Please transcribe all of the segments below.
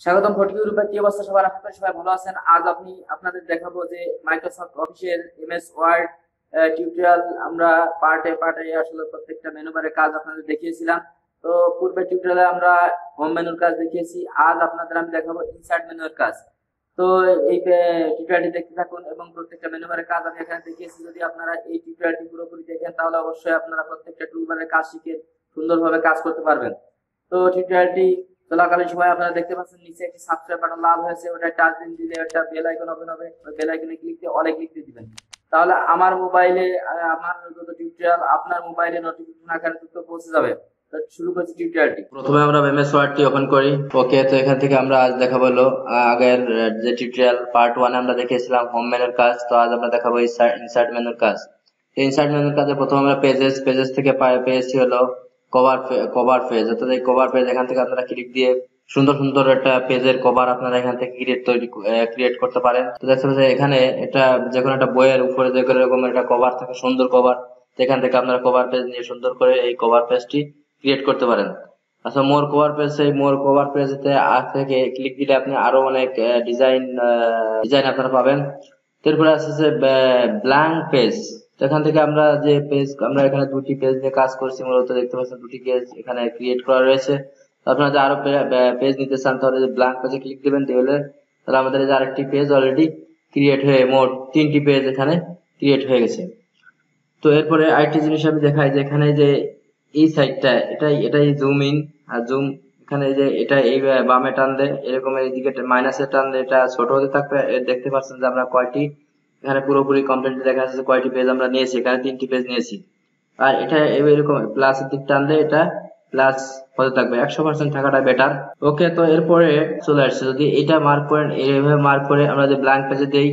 স্বাগতম ফটকি গ্রুপে। কি অবস্থা সবার? আশা করি সবাই ভালো আছেন। আজ আপনাদের দেখাবো যে মাইক্রোসফট অফিসের এমএস ওয়ার্ড টিউটোরিয়াল আমরা পার্টে আসলে প্রত্যেকটা মেনু বারের কাজ আপনাদের দেখিয়েছিলাম। তো পূর্বে টিউটোরিয়ালে আমরা হোম মেনুর কাজ দেখিয়েছি, আজ আপনাদের আমি দেখাবো ইনসার্ট মেনুর কাজ। তো এই টিউটোরিয়ালটি দেখতে থাকুন এবং প্রত্যেকটা মেনু বারের কাজ আমি এখানে দেখিয়েছি। যদি আপনারা এই টিউটোরিয়ালটি পুরোপুরি দেখেন তাহলে অবশ্যই আপনারা প্রত্যেকটা টুলবারের কাজ শিখে সুন্দরভাবে কাজ করতে পারবেন। তো টিউটোরিয়ালটি চলাকালীন সময় আপনারা দেখতে পাচ্ছেন নিচে একটি সাবস্ক্রাইব বাটন লাল হয়েছে, ওটা টাচ দিলে একটা বেল আইকন ওপেন হবে। ওই বেল আইকনে ক্লিক দিয়ে অলে ক্লিক দিয়ে দিবেন, তাহলে আমার মোবাইলে আমার যত টিউটোরিয়াল আপনার মোবাইলে নোটিফিকেশন আকারে দ্রুত পৌঁছে যাবে। তো শুরু করছি টিউটোরিয়ালটি। প্রথমে আমরা এমএস ওয়ার্ডটি ওপেন করি। ওকে, তো এখান থেকে আমরা আজ দেখাবো হলো আগের যে টিউটোরিয়াল পার্ট 1 আমরা দেখিয়েছিলাম হোম মেনুর কাজ, তো আজ আমরা দেখাবো ইনসার্ট মেনুর কাজ। ইনসার্ট মেনুর কাজে প্রথমে আমরা পেজেস থেকে পেয়েছি হলো কভার পেজ। অর্থাৎ এই কভার পেজ এখান থেকে আপনারা ক্লিক দিয়ে সুন্দর সুন্দর একটা পেজের কভার আপনারা এখান থেকে ক্রিয়েট করতে পারেন। তো দেখতে পাচ্ছেন এখানে এটা যে কোনো একটা বইয়ের উপরে যে এরকম একটা কভার থাকে, সুন্দর কভার, এখান থেকে আপনারা কভার পেজ নিয়ে সুন্দর করে এই কভার পেজটি ক্রিয়েট করতে পারেন। আচ্ছা, মোর কভার পেজেতে থেকে ক্লিক দিলে আপনি আরো অনেক ডিজাইন আপনারা পাবেন। তারপরে আছে যে ব্ল্যাঙ্ক পেজ। এখান থেকে আমরা যে পেজ আমরা এখানে দুটি পেজ নিয়ে কাজ করছি, মূলত দেখতে পাচ্ছেন দুটি পেজ এখানে ক্রিয়েট করা রয়েছে। আপনারা যদি আরো পেজ নিতে চান তাহলে ব্ল্যাঙ্ক পেজে ক্লিক দিবেন, তাহলে আমাদের এই যে আরেকটি পেজ অলরেডি ক্রিয়েট হয়ে মোট 3টি পেজ এখানে ক্রিয়েট হয়ে গেছে। তো এরপরে আরেকটি জিনিস আমি দেখাই যে এখানে যে এই সাইডটা এটাই জুম ইন আর জুম, এখানে যে এটা এই বামে টানলে এরকম এইদিকে মাইনাসে টানলে এটা ছোট হতে থাকবে। দেখতে পাচ্ছেন যে আমরা কয়টি এখানে পুরোপুরি কমপ্লিট দেখা যাচ্ছে কয়টি পেজ আমরা নিয়েছি, এখানে 3টি পেজ নিয়েছি। আর এটা এরকম প্লাসের দিক টানলে এটা প্লাস হতে থাকবে, 100% থাকাটা বেটার। ওকে, তো এরপরে চলে আসছে যদি এটা মার্ক করেন, এইভাবে মার্ক করে আমরা যে ব্ল্যাঙ্ক পেজে দেই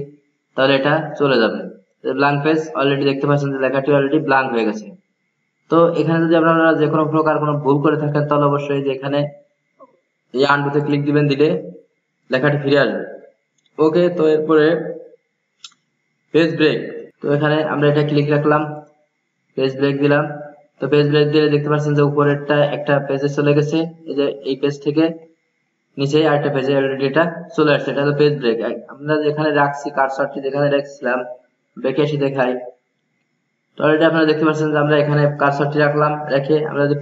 তাহলে এটা চলে যাবে। ব্ল্যাঙ্ক পেজ অলরেডি দেখতে পাচ্ছেন যে লেখাটি অলরেডি ব্ল্যাঙ্ক হয়ে গেছে। তো এখানে যদি আপনারা যে কোনো প্রকার কোনো ভুল করে থাকেন তাহলে অবশ্যই যে এখানে এই আনডুতে ক্লিক দিবেন, দিলে লেখাটি ফিরে আসবে। ওকে, তো এরপরে পেজ ব্রেক। তো এখানে আমরা এটা ক্লিক রাখলাম, পেজ ব্রেক দিলাম। তো পেজ ব্রেক দিলে দেখতে পাচ্ছেন যে উপরেরটা একটা পেজে চলে গেছে, এই যে এই পেজ থেকে নিচে আরেকটা পেজে অলরেডি এটা চলে আসছে। এটা হলো পেজ ব্রেক। আমরা যেখানে রাখছি কার্সরটি যেখানে রাখছিলাম, ব্রেকে এসে দেখাই। তো অলরেডি আপনারা দেখতে পাচ্ছেন যে আমরা এখানে কার্সরটি রাখলাম, রেখে আমরা যদি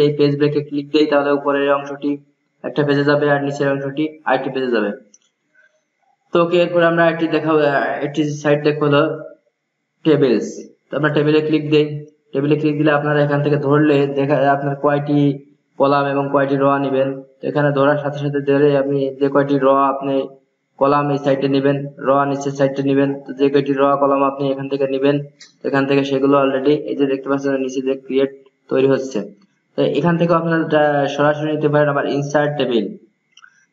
এই পেজ ব্রেকে ক্লিক দেই তাহলে উপরের অংশটি একটা পেজে যাবে আর নিচের অংশটি আরেকটি পেজে যাবে। তো ওকে, এরপর আমরা একটি সাইট দেখবো হলো টেবিলস। তো আমরা টেবিলে ক্লিক দেই। টেবিলে ক্লিক দিলে আপনারা এখান থেকে ধরলে দেখা আপনার কয়টি কলাম এবং কয়টি র নেবেন। এখানে ধরার সাথে সাথে ধরে আপনি যে কয়টি র আপনি কলাম এই সাইডে নেবেন, র নিচের সাইডে নেবেন। তো যে কয়টি র কলাম আপনি এখান থেকে নেবেন, এখান থেকে সেগুলো অলরেডি এই যে দেখতে পাচ্ছেন নিচে যে ক্রিয়েট তৈরি হচ্ছে। তো এখান থেকে আপনারা সরাসরি নিতে পারেন আবার ইনসার্ট টেবিল।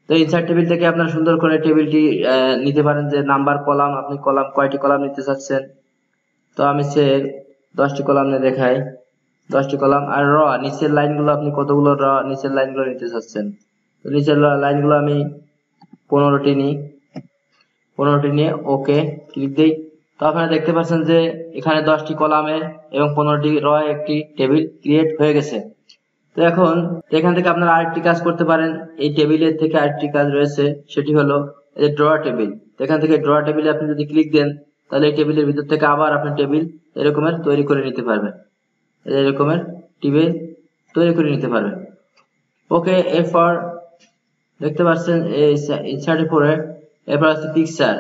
তো ইনসার্ট টেবিল থেকে আপনারা সুন্দর করে টেবিলটি নিতে পারেন যে নাম্বার কলাম, আপনি কয়টি কলাম নিতে চাচ্ছেন। তো আমি 10টি কলাম নিয়ে দেখাই, 10টি কলাম। আর র নিচের লাইনগুলো আপনি কতগুলো র নিচের লাইনগুলো নিতে চাচ্ছেন। তো নিচের লাইনগুলো আমি 15টি নিই, 15টি নিয়ে ওকে ক্লিক দিই। তো আপনারা দেখতে পাচ্ছেন যে এখানে 10টি কলামে এবং 15টি র একটি টেবিল ক্রিয়েট হয়ে গেছে। তো এখন এখান থেকে আপনারা আরেকটি কাজ করতে পারেন। এই টেবিলের থেকে আরেকটি কাজ রয়েছে, সেটি হলো এই ড্র টেবিল। এখান থেকে ড্র টেবিলে আপনি যদি ক্লিক দেন তাহলে এই টেবিলের ভিতর থেকে আবার আপনি টেবিল এরকমের তৈরি করে নিতে পারবেন, এরকমের টেবিল তৈরি করে নিতে পারবেন। ওকে, এরপর দেখতে পাচ্ছেন এই ইনসার্টের পরে এরপর আছে পিকচার।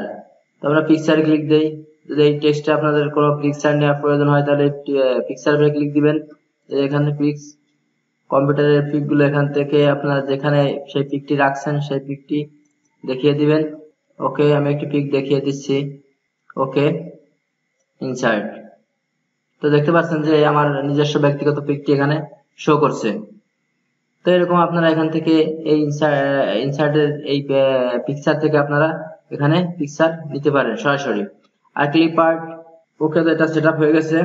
তো আমরা পিকচারে ক্লিক দেই। যদি এই টেক্সটে আপনাদের কোনো পিকচার নেওয়ার প্রয়োজন হয় তাহলে পিকচার উপরে ক্লিক দিবেন। এখানে কম্পিউটারের পিকগুলো এখান থেকে আপনারা যেখানে সেই পিকটি রাখছেন সেই পিকটি দেখিয়ে দিবেন। ওকে, আমি একটি পিক দেখিয়ে দিচ্ছি। ওকে, ইনসার্ট। তো দেখতে পাচ্ছেন যে আমার নিজস্ব ব্যক্তিগত পিকটি এখানে শো করছে। তো এরকম আপনারা এখান থেকে এই ইনসার্টের এই পিকচার থেকে আপনারা এখানে পিকচার নিতে পারেন সরাসরি। আর ক্লিপ আর্ট, ওকে, তো এটা সেটআপ হয়ে গেছে।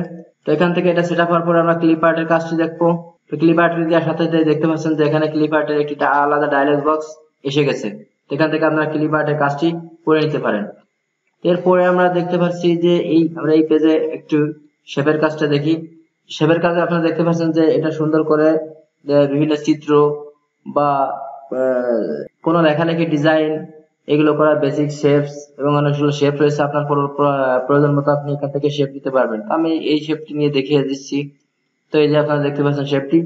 তো এখান থেকে এটা সেটআপ হওয়ার পর আমরা ক্লিপ আর্টের কাজটি দেখবো। তো ক্লিপ আর্ট দেওয়ার সাথে দেখতে পাচ্ছেন যে এখানে ক্লিপ আর্টের একটি আলাদা ডায়লগ বক্স এসে গেছে। এখান থেকে আপনারা ক্লিপ আর্টের কাজটি করে নিতে পারেন। এরপরে আমরা দেখতে পাচ্ছি যে আমরা এই পেজে একটু শেপের কাজটা দেখি। শেপের কাজে আপনারা দেখতে পাচ্ছেন যে এটা সুন্দর করে বিভিন্ন চিত্র বা কোনো লেখালেখি ডিজাইন এগুলো করা, বেসিক শেপস এবং অনেকগুলো শেপ রয়েছে, আপনার প্রয়োজন মতো আপনি এখান থেকে শেপ দিতে পারবেন। তো আমি এই শেপটি নিয়ে দেখিয়ে দিচ্ছি। তো এই যে আপনারা দেখতে পাচ্ছেন শেপটি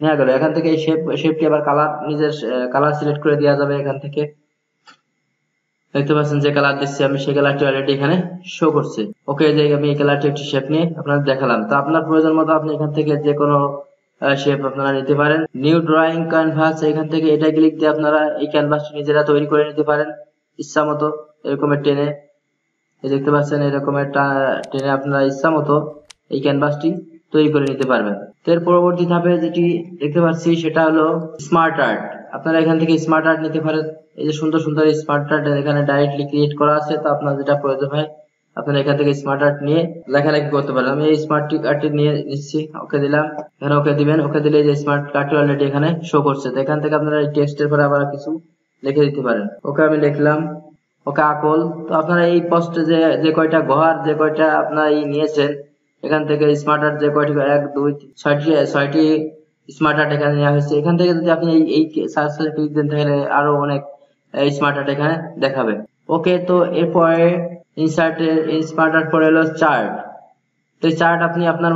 নেওয়া গেল। এখান থেকে এই শেপটি আবার কালার, নিজের কালার সিলেক্ট করে দেওয়া যাবে। এখান থেকে দেখতে পাচ্ছেন যে কালার দিচ্ছি আমি, সেই কালারটি অলরেডি এখানে শো করছে। ওকে, যে আমি এই কালারটি একটি শেপ নিয়ে আপনাদের দেখালাম। তো আপনার প্রয়োজন মতো আপনি এখান থেকে যে কোনো শেপ আপনারা নিতে পারেন। নিউ ড্রয়িং ক্যানভাস, এখান থেকে এটা ক্লিক দিয়ে আপনারা এই ক্যানভাসটি নিজেরা তৈরি করে নিতে পারেন ইচ্ছা মতো, এরকমের টেনে। দেখতে পাচ্ছেন এরকমের টেনে আপনারা ইচ্ছা মতো এই ক্যানভাসটি তৈরি করে নিতে পারবেন। তো এর পরবর্তী ধাপে যেটি দেখতে পাচ্ছি সেটা হলো স্মার্ট আর্ট। আপনারা এখান থেকে স্মার্ট আর্ট নিতে পারেন। এই যে সুন্দর সুন্দর স্মার্ট আর্ট এখানে ডাইরেক্টলি ক্রিয়েট করা আছে। তো আপনার যেটা প্রয়োজন হয় আপনারা এখান থেকে স্মার্ট আর্ট নিয়ে লেখালেখি করতে পারেন। আমি এই স্মার্ট আর্টটি নিয়ে নিচ্ছি, ওকে দিলাম। এখানে ওকে দিবেন। ওকে দিলে যে স্মার্ট আর্টটি অলরেডি এখানে শো করছে। তো এখান থেকে আপনারা এই টেক্সটের পরে আবার কিছু লিখে দিতে পারেন। ওকে, আমি লিখলাম। ওকে, আকল। তো আপনারা এই পোস্টে যে কয়টা ঘর, যে কয়টা আপনারা নিয়েছেন এখান থেকে স্মার্ট আর্ট, যে কয়টি 1 2 6টি স্মার্ট আর্ট এখানে নেওয়া হয়েছে। এখান থেকে যদি আপনি এই সার্চে ক্লিক দেন তাহলে আরো অনেক স্মার্ট আর্ট এখানে দেখাবে। ওকে, তো এরপরে ইনসার্টের স্মার্ট আর্ট পরে হলো চার্ট। তো এই চার্ট আপনি আপনার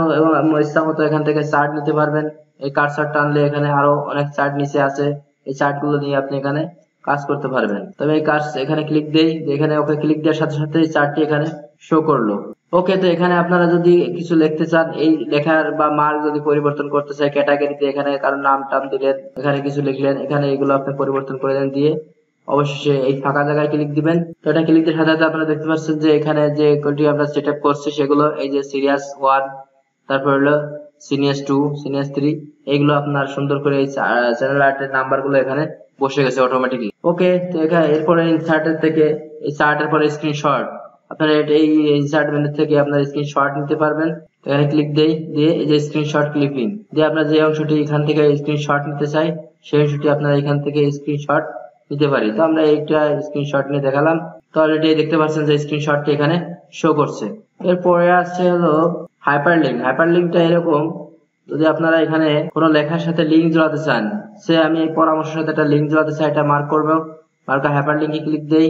ইচ্ছা মতো এখান থেকে চার্ট নিতে পারবেন। এই কার্সর টানলে এখানে আরো অনেক চার্ট নিচে আছে, এই চার্ট গুলো নিয়ে আপনি এখানে কাজ করতে পারবেন। তবে এই কাজ এখানে ক্লিক দেই, এখানে ওকে ক্লিক দেওয়ার সাথে সাথে এই চার্টটি এখানে শো করলো। ওকে, তো এখানে আপনারা যদি কিছু লিখতে চান, এই লেখার বা মার্ক যদি পরিবর্তন করতে চাই ক্যাটাগরিতে, এখানে কারণ নাম টাম দিলেন, এখানে কিছু লিখলেন, এখানে এগুলো আপনি পরিবর্তন করে দেন। দিয়ে অবশেষে এই ফাঁকা জায়গায় ক্লিক দিবেন। তো এটা ক্লিক দেওয়ার সাথে সাথে আপনারা দেখতে পাচ্ছেন যে এখানে যে কোনটি আমরা সেট আপ করছি সেগুলো, এই যে সিরিয়াস 1, তারপর হলো সিনিয়াস 2, সিনিয়াস 3, এইগুলো আপনার সুন্দর করে এই চ্যানেল আর্টের নাম্বার গুলো এখানে বসে গেছে অটোমেটিকলি। ওকে, তো এখানে এরপরে ইনসার্টের থেকে এই চার্টের পরে স্ক্রিনশট, আপনারা এই ইনসার্ট মেনু থেকে আপনার স্ক্রিনশট নিতে পারবেন। এখানে ক্লিক দেই, দিয়ে এই যে স্ক্রিনশট ক্লিপিং দিয়ে আপনার যে অংশটি এখান থেকে স্ক্রিনশট নিতে চাই সেই অংশটি আপনারা এখান থেকে স্ক্রিনশট নিতে পারি। তো আমরা একটা স্ক্রিনশট নিয়ে দেখালাম। তো অলরেডি দেখতে পাচ্ছেন যে স্ক্রিনশটটি এখানে শো করছে। এরপরে আসছে হলো হাইপারলিংক। হাইপারলিংকটা এরকম, যদি আপনারা এখানে কোনো লেখার সাথে লিঙ্ক জোড়াতে চান, আমি এই পরামর্শের সাথে একটা লিঙ্ক জোড়াতে চাই, এটা মার্ক করবো। মার্কা হাইপারলিংকে ক্লিক দেই।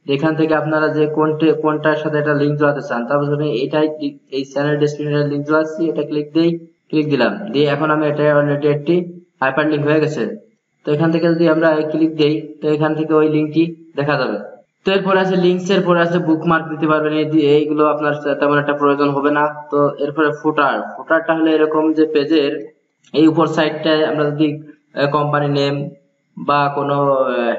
এখান থেকে আপনারা যে কোনটার সাথে এটা লিঙ্ক জোড়াতে চান, তারপর আমি এটাই এই চ্যানেল ডেসক্রিপশনের লিঙ্ক জোড়াচ্ছি, এটা ক্লিক দেই। ক্লিক দিলাম, দিয়ে এখন আমি এটা অলরেডি একটি হাইপারলিংক হয়ে গেছে। তো এখান থেকে যদি আমরা ক্লিক দেই তো এখান থেকে ওই লিঙ্কটি দেখা যাবে। তো এরপরে আছে লিঙ্কস, এর পরে আছে বুকমার্ক দিতে পারবেন। এইগুলো আপনার তেমন একটা প্রয়োজন হবে না। তো এরপরে ফুটারটা হলো এরকম যে পেজের এই উপর সাইডটায় আমরা যদি কোম্পানি নেম বা কোনো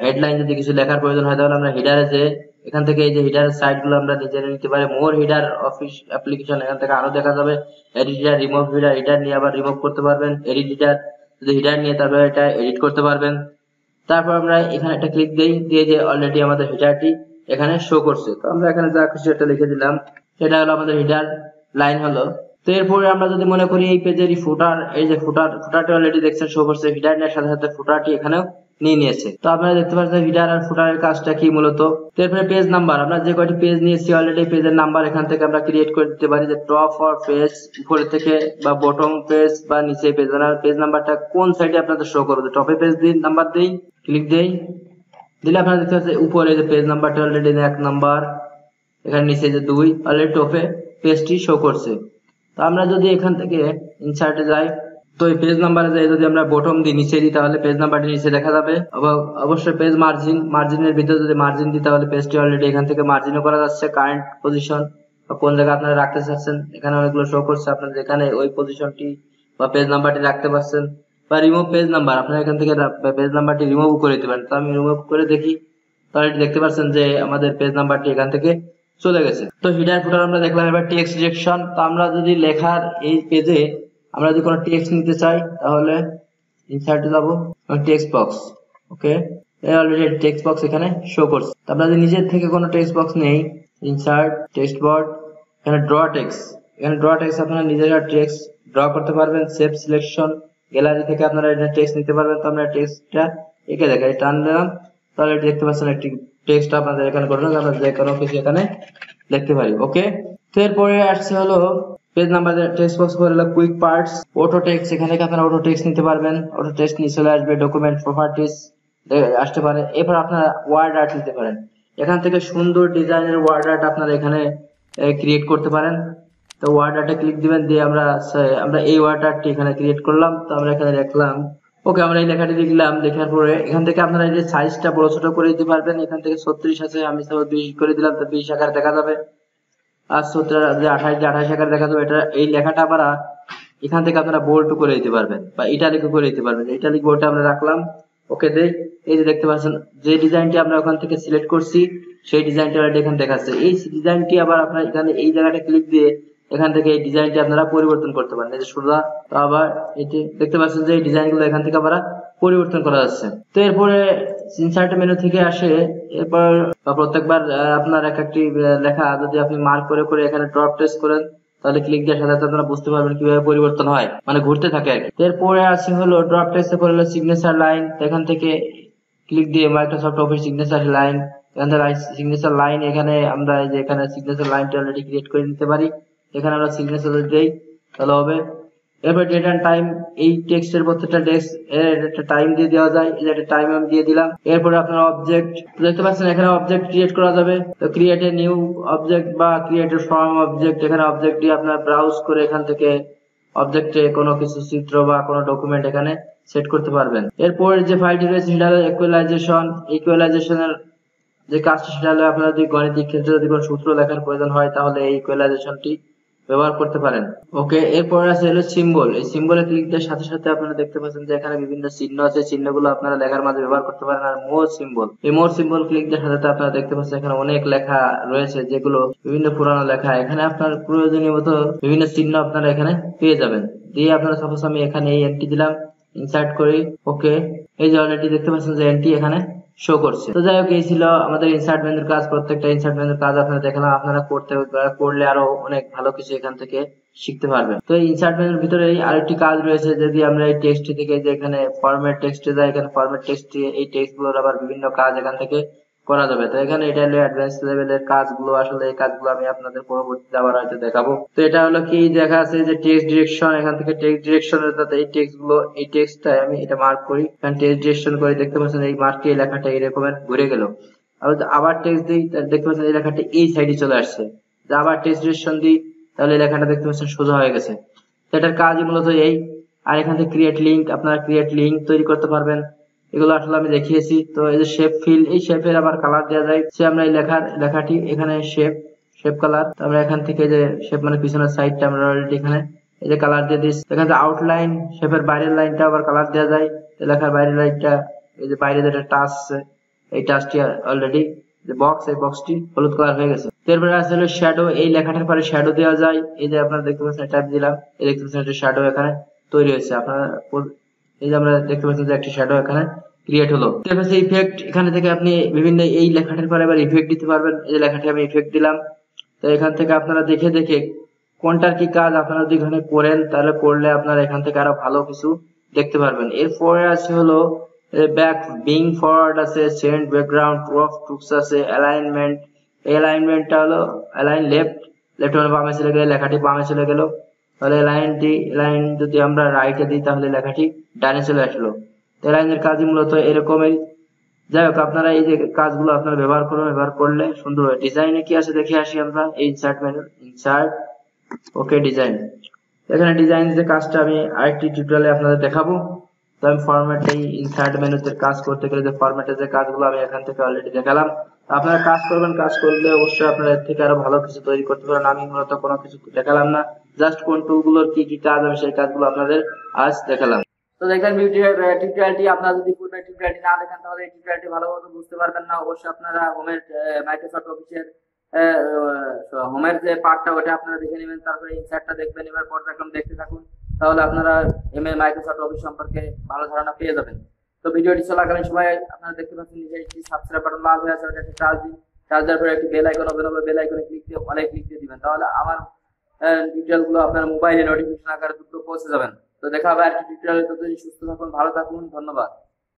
হেডলাইন যদি কিছু লেখার প্রয়োজন হয় তাহলে আমরা হিডারে যে এখান থেকে এই যে হিডারের সাইড গুলো আমরা নিজেরা নিতে পারি। মোর হিডার অফিস অ্যাপ্লিকেশন, এখান থেকে আরো দেখা যাবে। Edit header, remove header, header নিয়ে আবার রিমুভ করতে পারবেন। এডিট হিডার, যদি হিডার নিয়ে তারপরে এটা এডিট করতে পারবেন। তারপর আমরা এখানে একটা ক্লিক দেই, দিয়ে যে অলরেডি আমাদের হিডারটি এখানে শো করছে। তো আমরা এখানে যা খুশি একটা লিখে দিলাম, এটা হলো আমাদের হিডার লাইন হলো। তো এরপরে আমরা যদি মনে করি এই পেজেরই ফুটার, এই যে ফুটারটি অলরেডি দেখছেন শো করছে, হিডার নেওয়ার সাথে সাথে ফুটারটি এখানেও নিয়ে নিয়েছে। তো আপনারা দেখতে পাচ্ছেন হিডার আর ফুটারের কাজটা কি মূলত। তো এরপরে পেজ নাম্বার, আমরা যে কয়টি পেজ নিয়েছি অলরেডি পেজের নাম্বার এখান থেকে আমরা ক্রিয়েট করে দিতে পারি, যে টপ অর পেজ, উপরে থেকে বা বটম পেজ বা নিচে পেজ, পেজ নাম্বারটা কোন সাইডে আপনাদের শো করবে। টপে পেজ দিন, নাম্বার দেই, ক্লিক দেই, দিলে আপনারা দেখতে পাচ্ছেন উপরে যে পেজ নাম্বারটা অলরেডি 1 নাম্বার, এখানে নিচে যে 2, অলরেডি টপে পেজটি শো করছে। তো আমরা যদি এখান থেকে ইনসার্টে যাই, তো এই পেজ নাম্বারে যাই যদি আমরা বটম দিই, নিচে দিই, তাহলে পেজ নাম্বারটি নিচে দেখা যাবে। অবশ্যই পেজ মার্জিনের ভিতরে যদি মার্জিন দিই তাহলে পেজটি অলরেডি এখান থেকে মার্জিনও করা যাচ্ছে। কারেন্ট পজিশন বা কোন জায়গায় আপনারা রাখতে চাচ্ছেন এখানে অনেকগুলো শো করছে, আপনারা যেখানে ওই পজিশনটি বা পেজ নাম্বারটি রাখতে পারছেন। বা রিমুভ পেজ নাম্বার, আপনারা এখান থেকে পেজ নাম্বারটি রিমুভ করে দিতে পারেন। তো আমি রিমুভ করে দেখি, তাহলে দেখতে পাচ্ছেন যে আমাদের পেজ নাম্বারটি এখান থেকে চলে গেছে। তো হিডার ফুটার আমরা দেখলাম। এবার টেক্সট ডিরেকশন, তো আমরা যদি লেখার এই পেজে আমরা যদি কোনো টেক্সট নিতে চাই তাহলে ইনসার্টে যাব, টেক্সট বক্স। ওকে, অলরেডি টেক্সট বক্স এখানে শো করছে। তো আমরা যদি নিজের থেকে কোনো টেক্সট বক্স নেই, ইনসার্ট টেক্সট বোর্ড, এখানে ড্র টেক্সট, এখানে ড্র টেক্সট আপনারা নিজেরা টেক্সট ড্র করতে পারবেন। সেভ সিলেকশন, গ্যালারি থেকে আপনারা এটা টেক্সট নিতে পারবেন। তো আমরা টেক্সটটা এঁকে দেখাই, টান দিলাম, তাহলে দেখতে পাচ্ছেন একটি টেক্সট আপনাদের এখানে করে দিলাম, আমরা যে কোনো কিছু এখানে লিখতে পারি। ওকে, তো এরপরে আসছে হলো পেজ নাম্বার, টেক্সট বক্স করে হলো কুইক পার্টস, অটো টেক্সট, এখান থেকে আপনারা অটো টেক্সট নিতে পারবেন। অটো টেক্সট নিয়ে চলে আসবে ডকুমেন্ট প্রপার্টিজ, আসতে পারে। এরপর আপনারা ওয়ার্ড আর্ট নিতে পারেন, এখান থেকে সুন্দর ডিজাইনের ওয়ার্ড আর্ট আপনারা এখানে ক্রিয়েট করতে পারেন। তো ওয়ার্ড আর্টে ক্লিক দিবেন, দিয়ে আমরা এই ওয়ার্ড আর্টটি এখানে ক্রিয়েট করলাম। তো আমরা এখানে লিখলাম ওকে, আমরা এই লেখাটি লিখলাম। লেখার পরে এখান থেকে আপনারা এই যে সাইজটা বড় ছোট করে দিতে পারবেন। এখান থেকে 36 আছে, আমি 20 করে দিলাম, তো 20 আকার দেখা যাবে। আর 28 আকার দেখা যাবে। এটা এই লেখাটা আবার এখান থেকে আপনারা বোল্ড করে দিতে পারবেন বা ইটালিক করে দিতে পারবেন। ইটালিক বোল্ডটা আমরা রাখলাম। ওকে দেই, এই যে দেখতে পাচ্ছেন যে ডিজাইনটি আমরা ওখান থেকে সিলেক্ট করছি সেই ডিজাইনটি অলরেডি এখানে দেখাচ্ছে। এই ডিজাইনটি আবার আপনারা এখানে এই জায়গাটা ক্লিক দিয়ে এখান থেকে এই ডিজাইনটি আপনারা পরিবর্তন করতে পারেন। এই যে সোজা, তো আবার এটি দেখতে পাচ্ছেন যে এই ডিজাইনগুলো এখান থেকে আবার পরিবর্তন করা যাচ্ছে। তো এরপরে ইনসার্ট মেনু থেকে আসে, এরপর প্রত্যেকবার আপনার একটি লেখা যদি আপনি মার্ক করে করে এখানে ড্রপ টেস্ট করেন, তাহলে ক্লিক দেওয়ার সাথে আপনারা বুঝতে পারবেন কিভাবে পরিবর্তন হয়, মানে ঘুরতে থাকে আর কি। এরপরে আসি হলো ড্রপ টেস্টে করে হলো সিগনেচার লাইন। এখান থেকে ক্লিক দিয়ে মাইক্রোসফট অফিস সিগনেচার লাইন, এখান থেকে সিগনেচার লাইন এখানে আমরা এই যে এখানে সিগনেচার লাইনটা অলরেডি ক্রিয়েট করে নিতে পারি। এখানে আমরা সিগনেচার দেই তাহলে হবে। এরপর ডেট এন্ড টাইম, এই টেক্সটের প্রত্যেকটা টেক্সট এর একটা টাইম দিয়ে দেওয়া যায়, এই যে একটা টাইম আমি দিয়ে দিলাম। এরপরে আপনার অবজেক্ট দেখতে পাচ্ছেন এখানে অবজেক্ট ক্রিয়েট করা যাবে। তো ক্রিয়েট এ নিউ অবজেক্ট বা ক্রিয়েট এ ফ্রম অবজেক্ট, এখানে অবজেক্ট দিয়ে আপনার ব্রাউজ করে এখান থেকে অবজেক্টে কোনো কিছু চিত্র বা কোনো ডকুমেন্ট এখানে সেট করতে পারবেন। এরপর যে ফাইলটি রয়েছে সেটা হলো ইকুয়ালাইজেশনের যে কাজটা, সেটা হলো আপনার যদি গাণিতিক ক্ষেত্রে যদি কোনো সূত্র লেখার প্রয়োজন হয় তাহলে এই ইকুয়ালাইজেশনটি ব্যবহার করতে পারেন। ওকে, এরপর আছে হলো সিম্বল। এই সিম্বলে ক্লিক দেওয়ার সাথে সাথে আপনারা দেখতে পাচ্ছেন যে এখানে বিভিন্ন চিহ্ন আছে, চিহ্নগুলো আপনারা লেখার মাঝে ব্যবহার করতে পারেন। আর মোর সিম্বল, এই মোর সিম্বল ক্লিক দেওয়ার সাথে সাথে আপনারা দেখতে পাচ্ছেন এখানে অনেক লেখা রয়েছে, যেগুলো বিভিন্ন পুরানো লেখা। এখানে আপনার প্রয়োজনীয় মতো বিভিন্ন চিহ্ন আপনারা এখানে পেয়ে যাবেন। দিয়ে আপনারা সাপোজ আমি এখানে এই এন্ট্রি দিলাম, ইনসার্ট করি। ওকে, এই যে অলরেডি দেখতে পাচ্ছেন যে এন্ট্রি এখানে শো করছে। তো যাই হোক, এই ছিল আমাদের ইনসার্ট মেনুর কাজ। প্রত্যেকটা ইনসার্ট মেনুর কাজ আপনারা দেখলাম, আপনারা করলে আরো অনেক ভালো কিছু এখান থেকে শিখতে পারবেন। তো এই ইনসার্ট মেনুর ভিতরে আরেকটি কাজ রয়েছে, যদি আমরা এই টেক্সট থেকে যে এখানে ফরম্যাট টেক্সটে যাই, এখানে ফরম্যাট টেক্সট দিয়ে এই টেক্সট গুলোর আবার বিভিন্ন কাজ এখান থেকে করা যাবে। তো এখানে এটা হলো অ্যাডভান্স লেভেলের কাজগুলো। আসলে এই কাজগুলো আমি আপনাদের পরবর্তীতে আবার হয়তো দেখাবো। তো এটা হলো কি দেখা আছে যে টেক্সট ডিরেকশন, এখান থেকে টেক্সট ডিরেকশনের সাথে এই টেক্সট গুলো, এই টেক্সটটা আমি এটা মার্ক করি, এখানে টেক্সট ডিরেকশন করে দেখতে পাচ্ছেন এই মার্কে এই লেখাটা এরকমের ঘুরে গেল। আবার টেক্সট দিই, দেখতে পাচ্ছেন এই লেখাটা এই সাইডে চলে আসছে। আবার টেক্সট ডিরেকশন দিই, তাহলে এই লেখাটা দেখতে পাচ্ছেন সোজা হয়ে গেছে। এটার কাজই মূলত এই। আর এখান থেকে ক্রিয়েট লিঙ্ক, আপনারা ক্রিয়েট লিঙ্ক তৈরি করতে পারবেন। এগুলো আসলে আমি দেখিয়েছি। তো এই যে শেপ ফিল, এই শেপের আবার কালার দেওয়া যায়। সে আমরা এই লেখাটি এখানে শেপ কালার, আমরা এখান থেকে যে শেপ মানে পিছনের সাইডটা আমরা অলরেডি এখানে এই যে কালার দিয়ে দিচ্ছি। এখান থেকে আউটলাইন, শেপের বাইরের লাইনটা আবার কালার দেওয়া যায়। লেখার বাইরের লাইনটা, এই যে বাইরে যেটা টাচ আছে এই টাচটি অলরেডি যে বক্স, এই বক্সটি হলুদ কালার হয়ে গেছে। এরপরে আছে হলো শ্যাডো, এই লেখাটার পরে শ্যাডো দেওয়া যায়। এই যে আপনারা দেখতে পাচ্ছেন ট্যাপ দিলাম, এই দেখতে পাচ্ছেন একটা শ্যাডো এখানে তৈরি হয়েছে। আপনারা এই যে আমরা দেখতে পাচ্ছেন যে একটা শ্যাডো এখানে ক্রিয়েট হলো। তারপর ইফেক্ট, এখানে থেকে আপনি বিভিন্ন এই লেখাটার পরে আবার ইফেক্ট দিতে পারবেন। এই যে লেখাটি আমি ইফেক্ট দিলাম। তো এখান থেকে আপনারা দেখে দেখে কোনটার কি কাজ আপনারা যদি এখানে করেন, তাহলে করলে আপনারা এখান থেকে আরো ভালো কিছু দেখতে পারবেন। এরপরে আছে হলো ব্যাক, বিং ফরওয়ার্ড আছে, সেন্ড ব্যাকগ্রাউন্ড, রফ টুকস আছে, অ্যালাইনমেন্ট। এই অ্যালাইনমেন্টটা হলো অ্যালাইন লেফট মানে বামে চলে গেলে লেখাটি বামে চলে গেল। তাহলে লাইন যদি আমরা রাইটে দিই তাহলে লেখাটি ডানে চলে আসলো। লাইনের কাজই মূলত এরকমই। যাই হোক, আপনারা এই যে কাজগুলো আপনারা ব্যবহার করলে সুন্দর হয়। ডিজাইনে কি আছে দেখে আসি আমরা। এই ইনসার্ট মেনু, ইনসার্ট, ওকে ডিজাইন। এখানে ডিজাইন যে কাজটা আমি আরেকটি টিউটোরিয়ালে আপনাদের দেখাবো। তো আমি ফরম্যাট, এই ইনসার্ট মেনুতে কাজ করতে গেলে যে ফরম্যাটের যে কাজগুলো আমি এখান থেকে অলরেডি দেখালাম। আপনারা কাজ করবেন, কাজ করলে অবশ্যই আপনারা এর থেকে আরো ভালো কিছু তৈরি করতে পারেন। আমি মূলত কোনো কিছু দেখালাম না, জাস্ট কোন টুলগুলোর কি কি কাজ আমি সেই কাজগুলো আপনাদের আজ দেখালাম। তো দেখেন টিউটোরিয়ালটি, আপনারা যদি পূর্ণ টিউটোরিয়ালটি না দেখেন তাহলে এই টিউটোরিয়ালটি ভালোভাবে বুঝতে পারবেন না। অবশ্যই আপনারা মাইক্রোসফট অফিসের হোমের যে পার্টটা ওটা আপনারা দেখে নেবেন, তারপরে ইনসার্টটা দেখবেন। এবার পর্যায়ক্রম দেখতে থাকুন, তাহলে আপনারা মাইক্রোসফট অফিস সম্পর্কে ভালো ধারণা পেয়ে যাবেন। তো ভিডিওটি চলাকালীন সময় আপনারা দেখতে পাচ্ছেন নিচে একটি সাবস্ক্রাইব বাটন লাল হয়ে আছে, ওটা একটি টাচ দিন। টাচ দেওয়ার পরে একটি বেল আইকন ওপেন হবে, বেল আইকনে ক্লিক দিয়ে অনেক ক্লিক দিয়ে দিবেন, তাহলে আমার টিউটোরিয়ালগুলো আপনার মোবাইলে নোটিফিকেশন আকারে দ্রুত পৌঁছে যাবেন। তো দেখা হবে আরেকটি টিউটোরিয়ালে। ততদিন সুস্থ থাকুন, ভালো থাকুন, ধন্যবাদ।